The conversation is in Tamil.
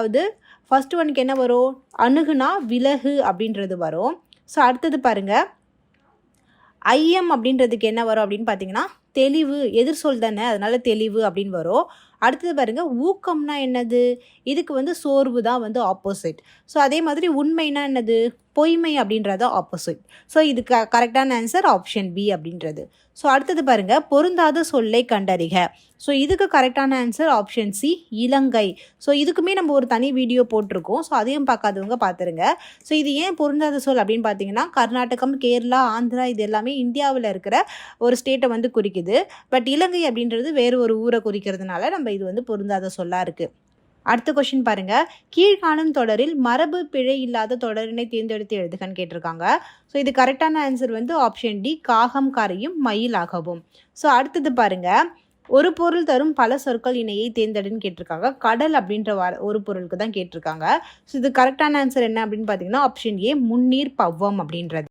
அதாவது ஃபர்ஸ்ட் ஒனுக்கு என்ன வரும், அணுகுனா விலகு அப்படின்றது வரும். ஸோ அடுத்தது பாருங்கள், ஐயம் அப்படின்றதுக்கு என்ன வரும் அப்படின்னு பார்த்தீங்கன்னா தெளிவு, எதிர்சொல் தானே, அதனால தெளிவு அப்படின்னு வரும். அடுத்தது பாருங்கள், ஊக்கம்னா என்னது, இதுக்கு வந்து சோர்வு தான் வந்து ஆப்போசிட். ஸோ அதே மாதிரி உண்மைனா என்னது, பொய்மை அப்படின்றது ஆப்போசிட். ஸோ இது கரெக்டான ஆன்சர் ஆப்ஷன் பி அப்படின்றது. ஸோ அடுத்தது பாருங்கள், பொருந்தாத சொல்லை கண்டறிக. ஸோ இதுக்கு கரெக்டான ஆன்சர் ஆப்ஷன் சி, இலங்கை. ஸோ இதுக்குமே நம்ம ஒரு தனி வீடியோ போட்டிருக்கோம். ஸோ அதையும் பார்க்காதவங்க பார்த்துருங்க. ஸோ இது ஏன் பொருந்தாத சொல் அப்படின்னு பார்த்தீங்கன்னா, கர்நாடகம், கேரளா, ஆந்திரா இது எல்லாமே இந்தியாவில் இருக்கிற ஒரு ஸ்டேட்டை வந்து குறிக்குது. பட் இலங்கை அப்படின்றது வேறு ஒரு ஊரை குறிக்கிறதுனால நம்ம இது வந்து பொருந்தாத சொல்லாக இருக்குது. அடுத்த கொஸ்டின் பாருங்கள், கீழ்காணும் தொடரில் மரபு பிழை இல்லாத தொடரினை தேர்ந்தெடுத்து எழுதுகன்னு கேட்டிருக்காங்க. ஸோ இது கரெக்டான ஆன்சர் வந்து ஆப்ஷன் டி, காகம் கரையும் மயிலாகவும். ஸோ அடுத்தது பாருங்கள், ஒரு பொருள் தரும் பல சொற்கள் இணையை தேர்ந்தெடுன்னு கேட்டிருக்காங்க. கடல் அப்படின்ற ஒரு பொருளுக்கு தான் கேட்டிருக்காங்க. ஸோ இது கரெக்டான ஆன்சர் என்ன அப்படின்னு பார்த்தீங்கன்னா ஆப்ஷன் ஏ, முன்னீர் பவ்வம் அப்படின்றது.